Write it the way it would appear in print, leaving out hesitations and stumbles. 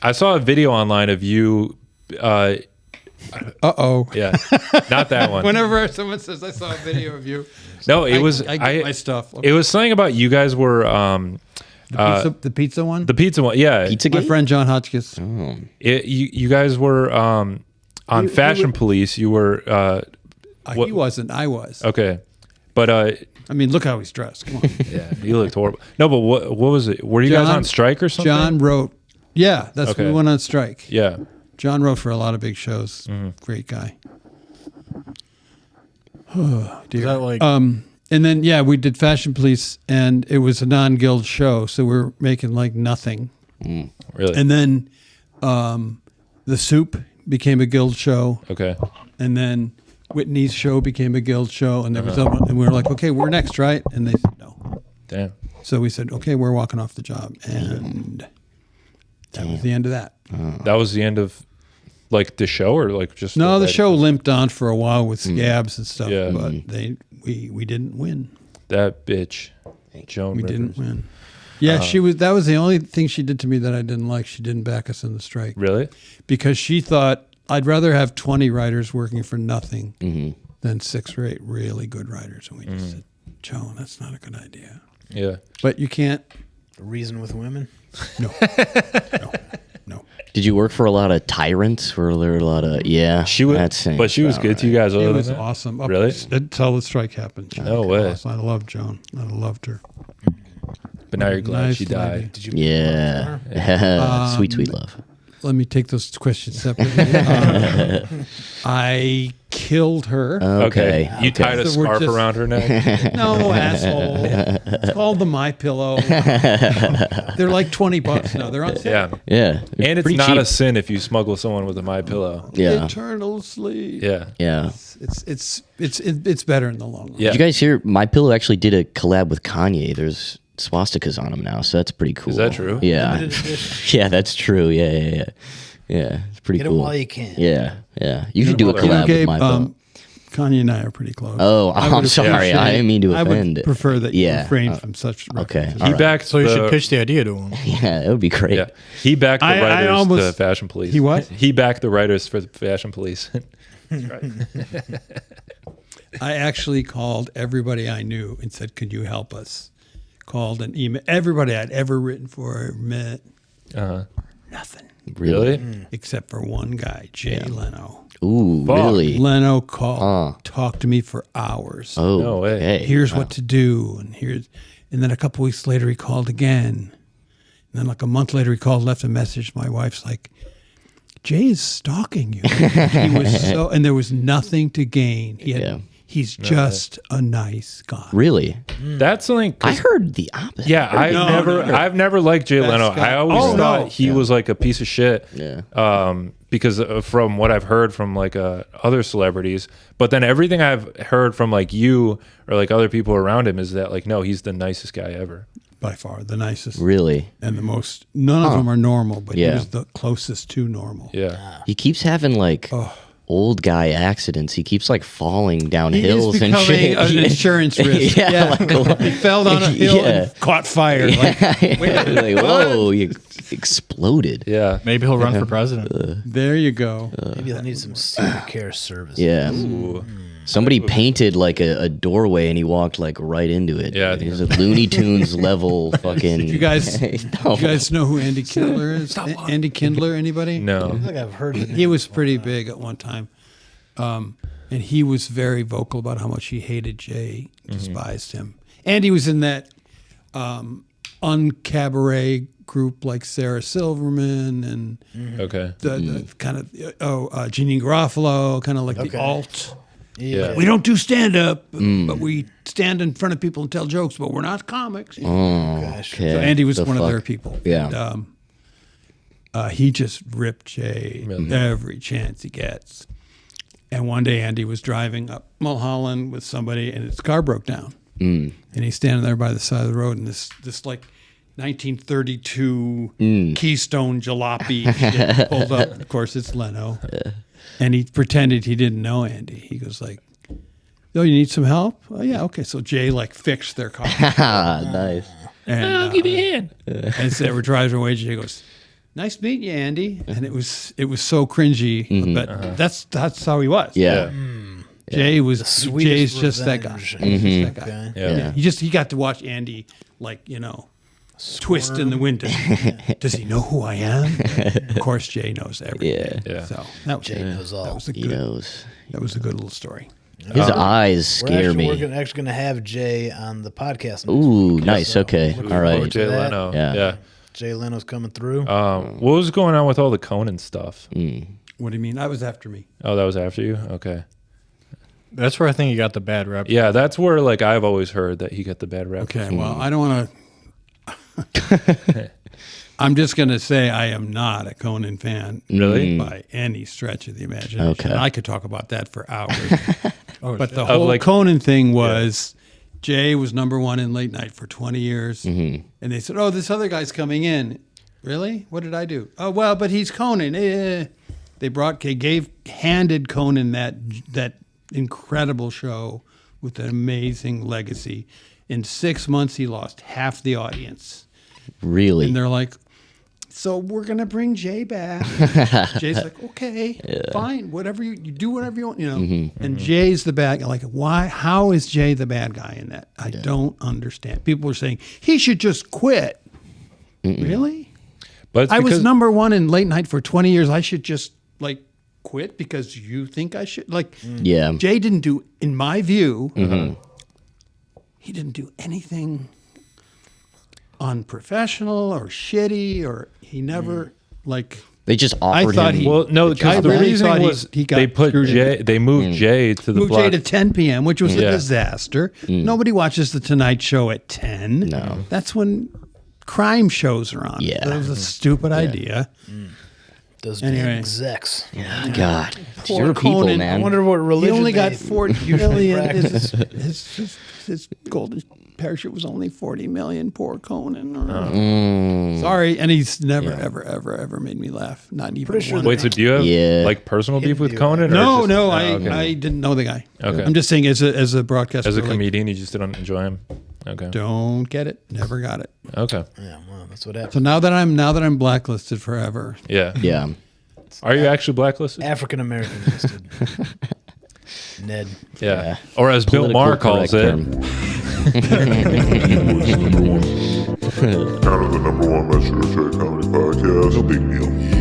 I saw a video online of you. Yeah, not that one. Whenever someone says I saw a video of you, No, it was. I get my stuff. It was something about you guys were. The pizza one. The pizza one. Yeah, My friend John Hotchkiss. Oh. You guys were on Fashion Police. You were. He wasn't. I was. Okay, but I mean, look how he's dressed. Come on. yeah, you looked horrible. No, but what was it? Were you guys on strike or something? John wrote. Yeah, that's when we went on strike. Yeah. John wrote for a lot of big shows. Great guy. Oh, dear. Is that like And then we did Fashion Police, and it was a non-guild show, so we were making like nothing. Really? And then The Soup became a guild show. Okay. And then Whitney's show became a guild show, and there was and we were like, okay, we're next, right? And they said no. Damn. So we said, okay, we're walking off the job, and that was the end of that. That was the end of like the show, or like just No, the show limped on for a while with scabs and stuff, Yeah. but we didn't win. That bitch, Joan. We Rivers. didn't win. Yeah, she was. That was the only thing she did to me that I didn't like. She didn't back us in the strike. Really? Because she thought I'd rather have 20 writers working for nothing than 6 or 8 really good writers. And we just said, Joan, that's not a good idea. Yeah. But you can't. reason with women? No. Did you work for a lot of tyrants? Were there a lot of She was, but she was good to you guys. It Other was than that? awesome. Really? Until the strike happened. No way. I loved Joan. I loved her. But now you're glad Nice she lady. died. Did you? Yeah. Sweet, sweet love. Let me take those questions separately. I killed her. Okay. You tied a So we're scarf just- around her neck. No, asshole. It's called the My Pillow. They're like $20 now. They're on sale. Yeah. Yeah. And it's pretty not cheap. a sin if you smuggle someone with a My Pillow. Yeah. Eternal sleep. Yeah. Yeah. It's better in the long run. Yeah. Did you guys hear? My Pillow actually did a collab with Kanye. There's swastikas on them now, so that's pretty cool. Is that true? Yeah. Limited edition. Yeah, that's true. Yeah. It's pretty Get cool. it while you can. Yeah. You should do a collab Okay, with My Pillow. Kanye and I are pretty close. Oh, I I'm would sorry. appreciate- I didn't mean to I offend. would prefer that you Yeah. refrain from such Okay. references. He backed So you the, should pitch the idea to him. Yeah, it would be great. Yeah. He backed the I writers to almost- Fashion Police. He what? He backed the writers for the Fashion Police. That's right. I actually called everybody I knew and said, could you help us? Called and emailed everybody I'd ever written for, met, Uh-huh. nothing. Really? Except for one guy, Jay Leno. Ooh, Fuck. really? Leno called, talked to me for hours. Oh, No way. okay. Here's what to do, and then a couple weeks later he called again. And then like a month later he called, left a message. My wife's like, Jay is stalking you. He was and there was nothing to gain. He's just a nice guy. Really? That's something. I heard the opposite. Yeah, I've never liked Jay Leno. guy. I always Oh, thought no. he was like a piece of shit. Yeah. Because from what I've heard from like other celebrities, but then everything I've heard from like you or like other people around him is that like no, he's the nicest guy ever. By far the nicest. Really? And the most, none of them are normal, but he Yeah. was the closest to normal. Yeah, He keeps having like old guy accidents. He keeps like falling down hills and shit. an insurance risk. Yeah, like, he fell down a hill Yeah. and caught fire. Like, like, whoa, you exploded. yeah. Maybe he'll run for president. there you go. Maybe he'll need some senior care service. Yeah. Ooh. Somebody painted like a doorway and he walked like right into it. Yeah, I It think was a Looney Tunes level fucking. You guys, No. you guys know who Andy Kindler is? Andy Kindler, anybody? I No. feel like I've heard the name. He was pretty big at one time. And he was very vocal about how much he hated Jay, despised him. And he was in that uncabaret group like Sarah Silverman and Okay. the kind of, Jeanine Garofalo, kind of like the alt. Yeah. We don't do stand-up, but we stand in front of people and tell jokes, but we're not comics. Gosh. Okay. So Andy was The one of fuck? their people. Yeah. And, he just ripped Jay every chance he gets. And one day Andy was driving up Mulholland with somebody and his car broke down. And he's standing there by the side of the road and this like 1932 Keystone jalopy shit pulled up. Of course, it's Leno. And he pretended he didn't know Andy. He goes like, "Oh, you need some help?" "Oh, yeah, okay." So Jay like fixed their car. Nice. And, I'll give you a hand. and so they were driving away. Jay goes, nice meeting you, Andy. And it was so cringy, but that's how he was. Yeah. Jay was sweetest Jay's just that guy. revenge. He's just that guy. Okay. Yeah. He got to watch Andy twist in the wind. Does he know who I am? Of course, Jay knows everything. Yeah. Yeah. So that was Jay knows all. That was a He good. knows. That was a good little story. His eyes scare me. We're actually going to have Jay on the podcast. Ooh, nice. So, Okay. looking All forward right. to Jay that. Leno. Yeah. Yeah. Jay Leno's coming through. What was going on with all the Conan stuff? What do you mean? That was after me. Oh, that was after you? Okay. That's where I think he got the bad rep. Yeah, that's where like I've always heard that he got the bad rep. Okay, well, I don't want to. I'm just going to say I am not a Conan fan, Really? by any stretch of the imagination. Okay. I could talk about that for hours. But the Of, whole like- Conan thing was Jay was -- in late night for 20 years, and they said, "Oh, this other guy's coming in." Really? What did I do? Oh, well, but he's Conan. They handed Conan that incredible show with an amazing legacy. In 6 months, he lost half the audience. Really? And they're like, so we're going to bring Jay back. Jay's like, okay, fine, whatever you do, whatever you want, And Jay's the bad guy. Like, why? How is Jay the bad guy in that? I don't understand. People were saying he should just quit. Really? But it's I was because- #1 in late night for 20 years. I should just quit because you think I should? Yeah. Jay didn't do, in my view, he didn't do anything unprofessional or shitty, or he never They just offered thought him. he- Well, no, I because the really reason thought was he got they put screwed Jay, in. they moved Jay to the moved block. Jay to 10 p.m., which was a Yeah. disaster. Nobody watches the Tonight Show at 10. No. That's when crime shows are on. Yeah. That was a stupid idea. Those Anyway. damn execs. God. Poor You're people, Conan. man. I wonder what He religion only got they 40 usually million. practice. His golden parachute was only 40 million. Poor Conan. Sorry, and he's never, ever made me laugh. Not even Pretty sure one. Wait, so do you have Yeah. like personal beef with you. Conan? or No, just- no, oh, I okay. didn't know the guy. Okay. I'm just saying, as a broadcaster, As a comedian, you just didn't enjoy him. Okay. don't get it. Never got it. Okay. Yeah, well, that's what happens. So now that I'm blacklisted forever. Yeah. Yeah. Are you actually blacklisted? African American listed. Ned. Yeah. Or as Bill Maher calls it. Term. Kind of the #1 Measure Check Comedy Podcast. No big deal.